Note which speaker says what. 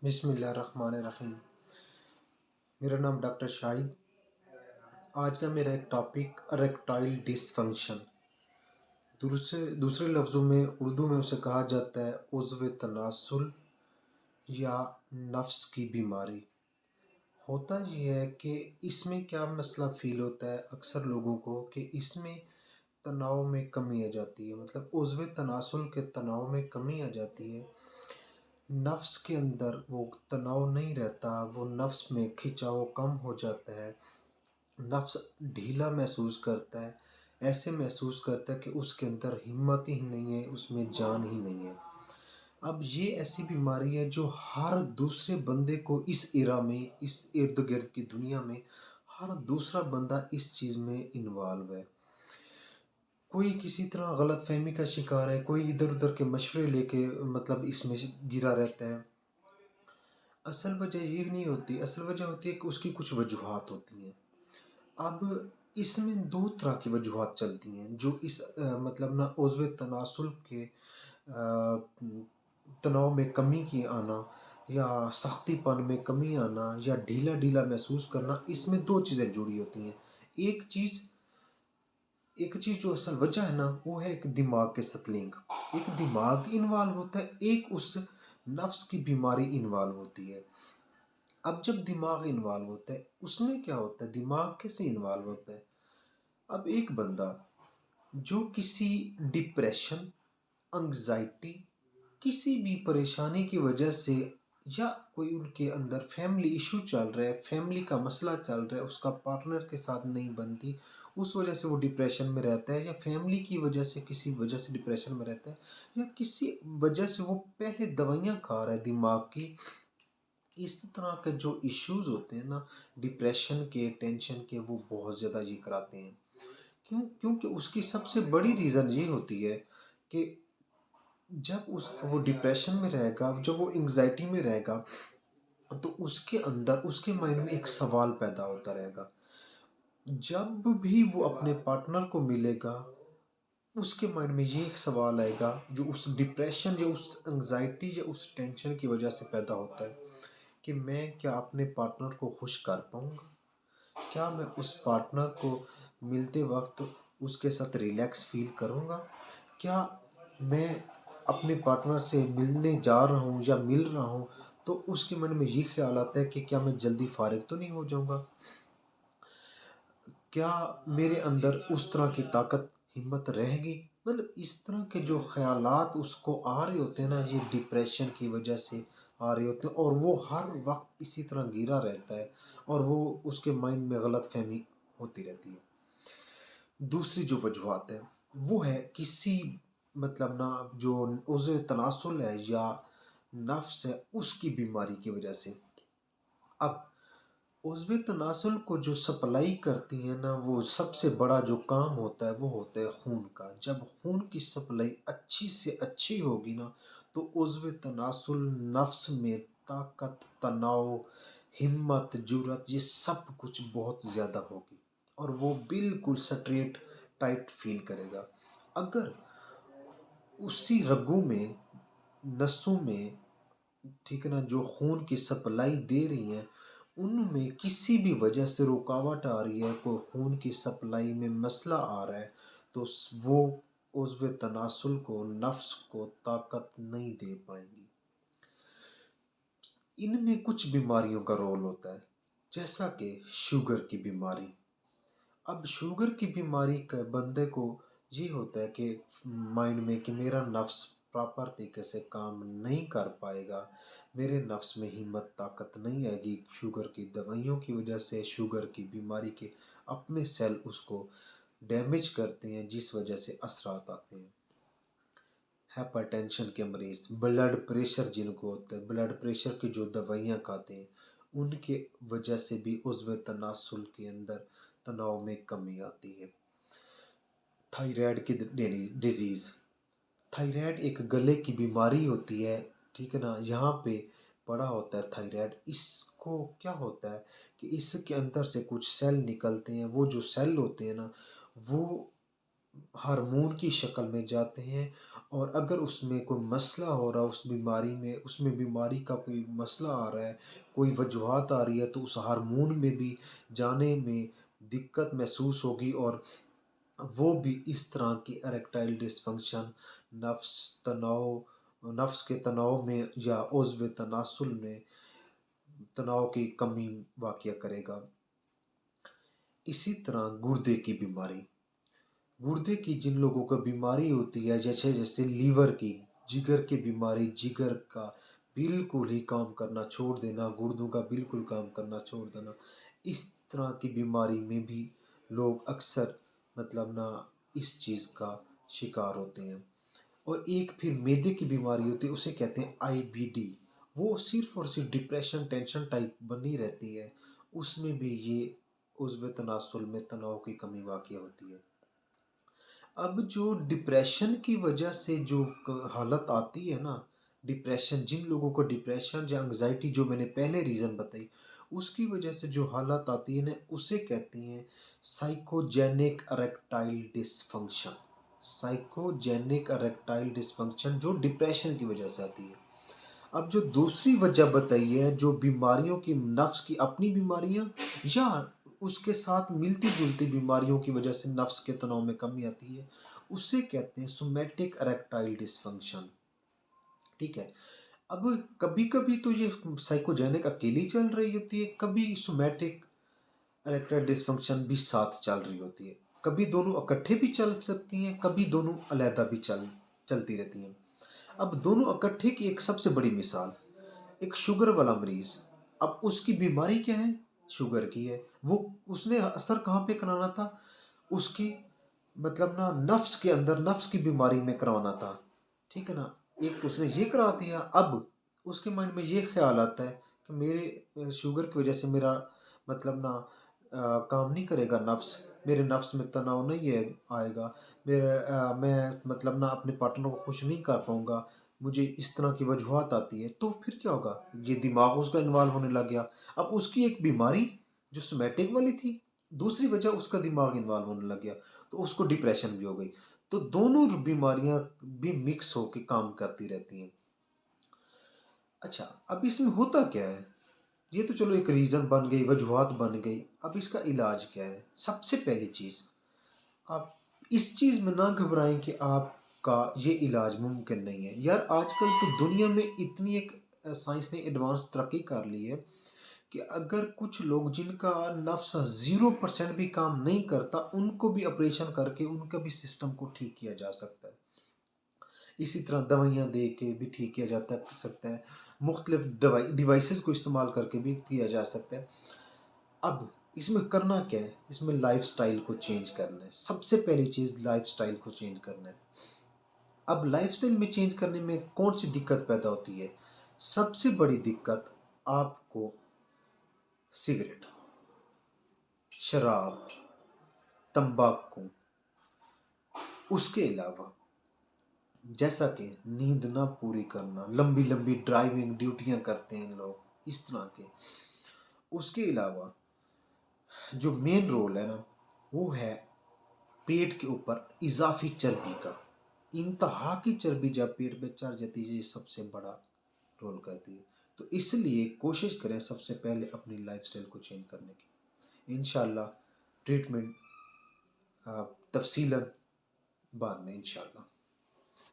Speaker 1: بسم اللہ الرحمن الرحیم۔ میرا نام ڈاکٹر شاہد۔ آج کا میرا ایک ٹاپک اریکٹائل ڈس فنکشن، دوسرے لفظوں میں اردو میں اسے کہا جاتا ہے عضو تناسل یا نفس کی بیماری۔ ہوتا یہ ہے کہ اس میں کیا مسئلہ فیل ہوتا ہے اکثر لوگوں کو کہ اس میں تناؤ میں کمی آ جاتی ہے، مطلب عضو تناسل کے تناؤ میں کمی آ جاتی ہے، نفس کے اندر وہ تناؤ نہیں رہتا، وہ نفس میں کھنچاؤ کم ہو جاتا ہے، نفس ڈھیلا محسوس کرتا ہے، ایسے محسوس کرتا ہے کہ اس کے اندر ہمت ہی نہیں ہے، اس میں جان ہی نہیں ہے۔ اب یہ ایسی بیماری ہے جو ہر دوسرے بندے کو اس ایرا میں، اس ارد گرد کی دنیا میں ہر دوسرا بندہ اس چیز میں انوالو ہے۔ کوئی کسی طرح غلط فہمی کا شکار ہے، کوئی ادھر ادھر کے مشورے لے کے مطلب اس میں گرا رہتا ہے۔ اصل وجہ یہ نہیں ہوتی، اصل وجہ ہوتی ہے کہ اس کی کچھ وجوہات ہوتی ہیں۔ اب اس میں دو طرح کی وجوہات چلتی ہیں جو اس مطلب نا عضو تناسل کے تناؤ میں کمی کی آنا یا سختی پن میں کمی آنا یا ڈھیلا ڈھیلا محسوس کرنا، اس میں دو چیزیں جڑی ہوتی ہیں۔ ایک چیز جو اصل وجہ ہے نا وہ ہے ایک دماغ کے سیٹلنگ، ایک دماغ انوالو ہوتا ہے، ایک اس نفس کی بیماری انوالو ہوتی ہے۔ اب جب دماغ انوالو ہوتا ہے اس میں کیا ہوتا ہے، دماغ کیسے انوالو ہوتا ہے؟ اب ایک بندہ جو کسی ڈپریشن، انگزائٹی، کسی بھی پریشانی کی وجہ سے یا کوئی ان کے اندر فیملی ایشو چل رہا ہے، فیملی کا مسئلہ چل رہا ہے، اس کا پارٹنر کے ساتھ نہیں بنتی، اس وجہ سے وہ ڈپریشن میں رہتا ہے، یا فیملی کی وجہ سے کسی وجہ سے ڈپریشن میں رہتا ہے، یا کسی وجہ سے وہ پہلے دوائیاں کھا رہا ہے دماغ کی۔ اس طرح کے جو ایشوز ہوتے ہیں نا ڈپریشن کے، ٹینشن کے، وہ بہت زیادہ یہ کراتے ہیں۔ کیونکہ اس کی سب سے بڑی ریزن یہ ہوتی ہے کہ جب وہ ڈپریشن میں رہے گا، جب وہ انگزائٹی میں رہے گا، تو اس کے اندر، اس کے مائنڈ میں ایک سوال پیدا ہوتا رہے گا۔ جب بھی وہ اپنے پارٹنر کو ملے گا اس کے مائنڈ میں یہ ایک سوال آئے گا جو اس ڈپریشن یا اس انگزائٹی یا اس ٹینشن کی وجہ سے پیدا ہوتا ہے کہ میں کیا اپنے پارٹنر کو خوش کر پاؤں گا؟ کیا میں اس پارٹنر کو ملتے وقت اس کے ساتھ ریلیکس فیل کروں گا؟ کیا میں اپنے پارٹنر سے ملنے جا رہا ہوں یا مل رہا ہوں تو اس کے من میں یہ خیال آتا ہے کہ کیا میں جلدی فارغ تو نہیں ہو جاؤں گا؟ کیا میرے اندر اس طرح کی طاقت، ہمت رہے گی؟ مطلب اس طرح کے جو خیالات اس کو آ رہے ہوتے ہیں نا، یہ ڈپریشن کی وجہ سے آ رہے ہوتے ہیں، اور وہ ہر وقت اسی طرح گھرا رہتا ہے اور وہ اس کے مائنڈ میں غلط فہمی ہوتی رہتی ہے۔ دوسری جو وجوہات ہے وہ ہے کسی مطلب نا جو عضو تناسل ہے یا نفس ہے اس کی بیماری کی وجہ سے۔ اب عضو تناسل کو جو سپلائی کرتی ہیں نا، وہ سب سے بڑا جو کام ہوتا ہے وہ ہوتا ہے خون کا۔ جب خون کی سپلائی اچھی سے اچھی ہوگی نا تو عضو تناسل نفس میں طاقت، تناؤ، ہمت، جرأت، یہ سب کچھ بہت زیادہ ہوگی اور وہ بالکل سٹریٹ ٹائٹ فیل کرے گا۔ اگر اسی رگوں میں، نسوں میں، ٹھیک ہے نا، جو خون کی سپلائی دے رہی ہیں ان میں کسی بھی وجہ سے رکاوٹ آ رہی ہے، کوئی خون کی سپلائی میں مسئلہ آ رہا ہے، تو وہ عضو تناسل کو، نفس کو طاقت نہیں دے پائیں گی۔ ان میں کچھ بیماریوں کا رول ہوتا ہے جیسا کہ شوگر کی بیماری۔ اب شوگر کی بیماری کے بندے کو یہ ہوتا ہے کہ مائنڈ میں کہ میرا نفس پراپر طریقے سے کام نہیں کر پائے گا، میرے نفس میں ہمت، طاقت نہیں آئے گی، شوگر کی دوائیوں کی وجہ سے، شوگر کی بیماری کے اپنے سیل اس کو ڈیمیج کرتے ہیں جس وجہ سے اثرات آتے ہیں۔ ہائپر ٹینشن کے مریض، بلڈ پریشر جن کو ہوتا ہے، بلڈ پریشر کی جو دوائیاں کھاتے ہیں ان کے وجہ سے بھی عضو تناسل کے اندر تناؤ میں کمی آتی ہے۔ تھائرائیڈ کی ڈیزیز، تھائرائیڈ ایک گلے کی بیماری ہوتی ہے، ٹھیک ہے نا، یہاں پہ پڑا ہوتا ہے تھائرائیڈ۔ اس کو کیا ہوتا ہے کہ اس کے اندر سے کچھ سیل نکلتے ہیں، وہ جو سیل ہوتے ہیں نا وہ ہارمون کی شکل میں جاتے ہیں اور اگر اس میں کوئی مسئلہ ہو رہا، اس بیماری میں، اس میں بیماری کا کوئی مسئلہ آ رہا ہے، کوئی وجوہات آ رہی ہے، تو اس ہارمون میں بھی جانے میں دقت محسوس ہوگی، اور وہ بھی اس طرح کی اریکٹائل ڈس فنکشن، نفس تناؤ، نفس کے تناؤ میں یا عضو تناسل میں تناؤ کی کمی واقع کرے گا۔ اسی طرح گردے کی بیماری، گردے کی جن لوگوں کو بیماری ہوتی ہے، جیسے لیور کی، جگر کی بیماری، جگر کا بالکل ہی کام کرنا چھوڑ دینا، گردوں کا بالکل کام کرنا چھوڑ دینا، اس طرح کی بیماری میں بھی لوگ اکثر اس چیز کا شکار ہوتے ہیں۔ اور ایک پھر معدے کی بیماری ہوتی ہے، اسے کہتے ہیں آئی بی ڈی، وہ صرف اور صرف ڈپریشن ٹینشن ٹائپ بنی رہتی ہے، اس میں بھی یہ عضو تناسل میں تناؤ کی کمی واقع ہوتی ہے۔ اب جو ڈپریشن کی وجہ سے جو حالت آتی ہے نا، ڈپریشن، جن لوگوں کو ڈپریشن یا انگزائٹی، جو میں نے پہلے ریزن بتائی، اس کی وجہ سے جو حالت آتی ہے نا، اسے کہتے ہیں سائیکوجینک اریکٹائل ڈس فنکشن، سائیکوجینک اریکٹائل ڈس فنکشن، جو ڈپریشن کی وجہ سے آتی ہے۔ اب جو دوسری وجہ بتائی ہے، جو بیماریوں کی، نفس کی اپنی بیماریاں یا اس کے ساتھ ملتی جلتی بیماریوں کی وجہ سے نفس کے تناؤ میں کمی آتی ہے، اسے کہتے ہیں سومیٹک اریکٹائل ڈس فنکشن۔ ٹھیک ہے، اب کبھی کبھی تو یہ سائیکوجینک اکیلی چل رہی ہوتی ہے، کبھی سومیٹک اریکٹائل ڈس فنکشن بھی ساتھ چل رہی ہوتی ہے، کبھی دونوں اکٹھے بھی چل سکتی ہیں، کبھی دونوں علیحدہ بھی چلتی رہتی ہیں۔ اب دونوں اکٹھے کی ایک سب سے بڑی مثال، ایک شوگر والا مریض، اب اس کی بیماری کیا ہے؟ شوگر کی ہے، وہ اس نے اثر کہاں پہ کرانا تھا؟ اس کی نفس کے اندر، نفس کی بیماری میں کروانا تھا، ٹھیک ہے نا؟ ایک تو اس نے یہ کرا دیا، اب اس کے مائنڈ میں یہ خیال آتا ہے کہ میرے شوگر کی وجہ سے میرا کام نہیں کرے گا نفس، میرے نفس میں تناؤ نہیں آئے گا، میں اپنے پارٹنر کو خوش نہیں کر پاؤں گا، مجھے اس طرح کی وجوہات آتی ہے، تو پھر کیا ہوگا؟ یہ دماغ اس کا انوالو ہونے لگ گیا، اب اس کی ایک بیماری جو سومیٹک والی تھی، دوسری وجہ اس کا دماغ انوالو ہونے لگ گیا، تو اس کو ڈپریشن بھی ہو گئی، تو دونوں بیماریاں بھی مکس ہو کے کام کرتی رہتی ہیں۔ اچھا، اب اس میں ہوتا کیا ہے؟ یہ تو چلو ایک ریزن بن گئی، وجوہات بن گئی، اب اس کا علاج کیا ہے؟ سب سے پہلی چیز، آپ اس چیز میں نہ گھبرائیں کہ آپ کا یہ علاج ممکن نہیں ہے۔ یار آج کل تو دنیا میں اتنی ایک سائنس نے ایڈوانس ترقی کر لی ہے کہ اگر کچھ لوگ جن کا نفس 0% بھی کام نہیں کرتا، ان کو بھی آپریشن کر کے ان کا بھی سسٹم کو ٹھیک کیا جا سکتا ہے، اسی طرح دوائیاں دے کے بھی ٹھیک کیا جاتا سکتا ہے، مختلف ڈیوائسز کو استعمال کر کے بھی کیا جا سکتا ہے۔ اب اس میں کرنا کیا ہے؟ اس میں لائف سٹائل کو چینج کرنا ہے، سب سے پہلی چیز لائف سٹائل کو چینج کرنا ہے۔ اب لائف سٹائل میں چینج کرنے میں کون سی دقت پیدا ہوتی ہے؟ سب سے بڑی دقت آپ کو سگریٹ، شراب، تمباکو، اس کے علاوہ جیسا کہ نیند نہ پوری کرنا، لمبی لمبی ڈرائیونگ ڈیوٹیاں کرتے ہیں لوگ، اس طرح کے۔ اس کے علاوہ جو مین رول ہے نا، وہ ہے پیٹ کے اوپر اضافی چربی کا، انتہا کی چربی جب پیٹ پہ چڑھ جاتی ہے، یہ سب سے بڑا رول کرتی ہے۔ تو اس لیے کوشش کریں سب سے پہلے اپنی لائف سٹائل کو چینج کرنے کی۔ انشاءاللہ ٹریٹمنٹ تفصیلاً بعد میں انشاءاللہ۔